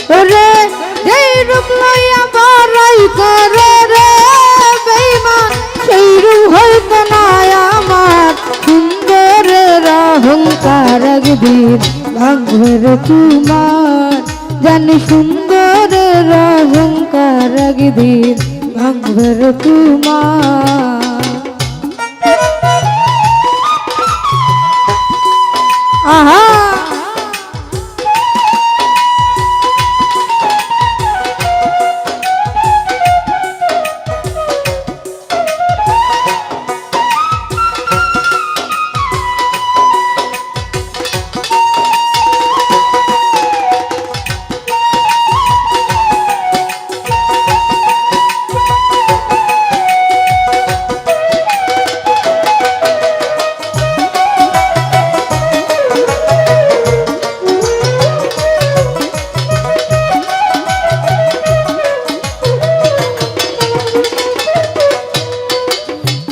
রে যেই রূপ লইয়া বড়াই করে রে বেঈমান সেই রূপ হইতো না আমার সুন্দরের অহংকার একদিন ভাঙবে রে তোমার জানি সুন্দরের অহংকার একদিন ভাঙবে রে তোমার আহা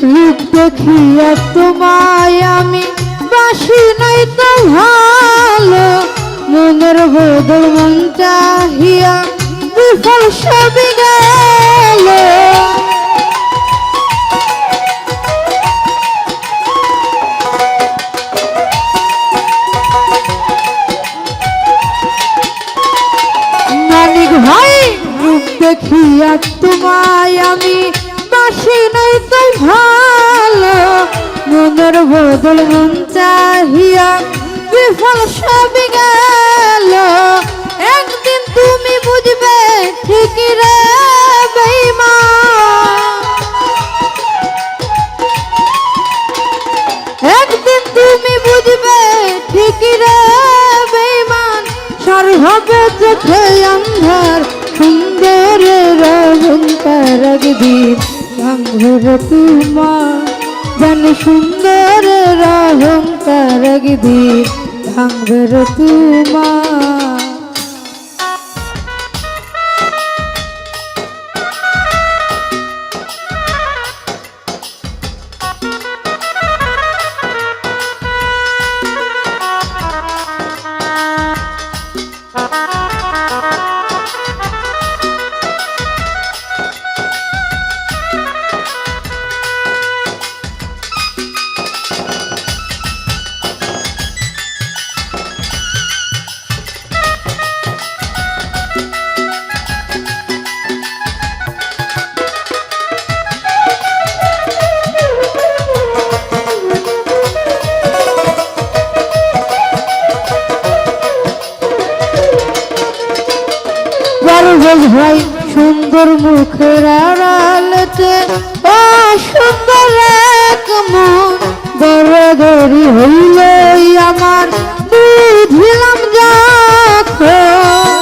রূপ দেখিয়া তোমায় আমি বাসি নাই তো ভালো মনের বদল মন চাহিয়া বিফল সবই গেল মানিক ভাই রূপ দেখিয়া তোমায় আমি বাসি নাই তো ভালো মনের বদল মন চাহিয়া বিফল সবই গেল একদিন তুমি বুঝবে ঠিকই রে বেঈমান একদিন তুমি বুঝবে ঠিকই রে বেঈমান সার হবে চোখে অন্ধার সুন্দরের অহংকার একদিন ভাঙবে তোমার জানি সুন্দরের অহংকার একদিন ভাঙবে তোমার ভাই সুন্দর মুখের আড়ালেতে সুন্দর এক মন দরদরি হইল আমার বুঝিলাম যখন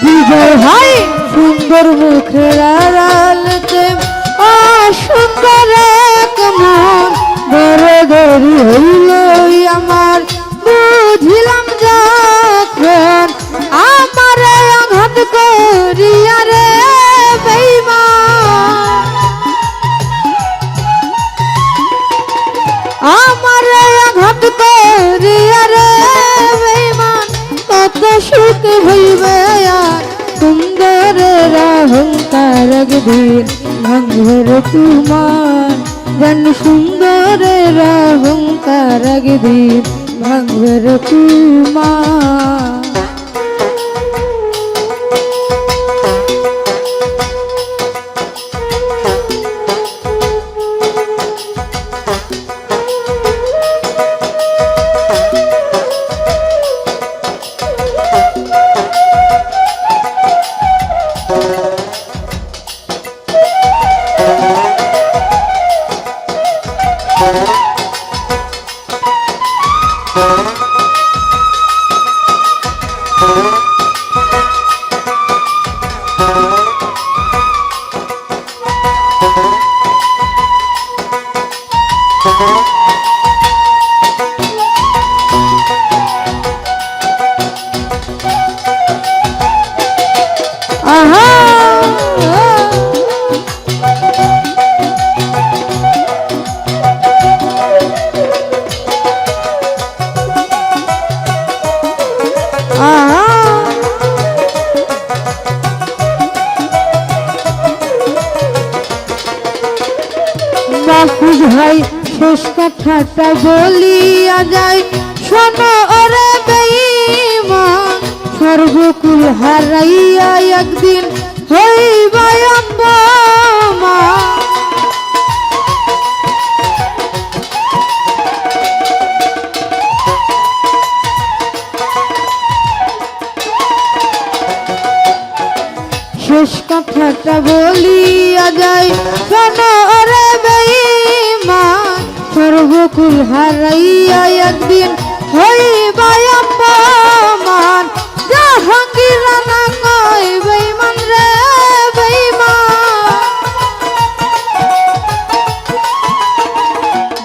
বিজয় ভাই সুন্দর মুখের আড়ালেতে সুন্দর এক মন দরদরি হইল আমার বুঝিলাম যখন আমার আঘাত করিয়া রে বেঈমান আমার আঘাত করিয়া রে বেঈমান কত সুখ হইবে আর সুন্দরের অহংকার একদিন ভাঙবে তোমার জানি সুন্দরের অহংকার একদিন ভাঙবে তোমার মাহফুজ ভাই শেষ কথাটা বলিয়া যায়, শোনো ওরে বেঈমান, সর্বকুল হারাইয়া একদিন হইবা অপমান। শেষ কথাটা বলিয়া যায়, শোনো ওরে বেঈমান, সর্বকুল হারাইয়া একদিন হইবা অপমান। জাহাঙ্গীর রানা কয় বেঈমান রে বেঈমান,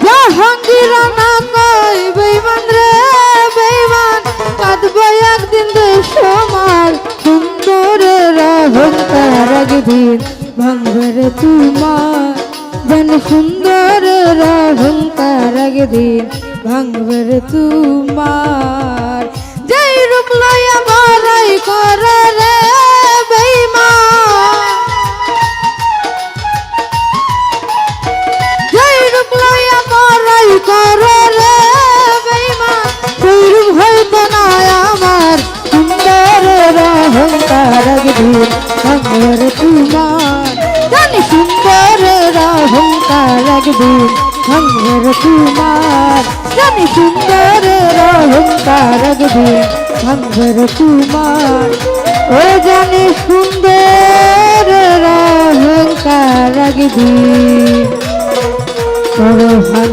জাহাঙ্গীর রানা কয় বেঈমান রে বেঈমান, কাঁদবো একদিন দেশ আমার, সুন্দরের অহংকার একদিন ভাঙবে রে তোমার, যেন সুন্দরের অহংকার একদিন ভাঙবে রে তোমার। যেই রূপ লইয়া বড়াই করে রে বেঈমান, যেই রূপ লইয়া বড়াই করে রে বেঈমান, সেই রূপ হইতো না আমার, সুন্দরের অহংকার একদিন ভাঙবে রে তোমার, জানি সুন্দরের অহংকার একদিন ভাঙবে রে তোমার, জানি সুন্দরের অহংকার একদিন ভাঙবে রে তোমার, ও জানি সুন্দরের অহংকার একদিন ভাঙবে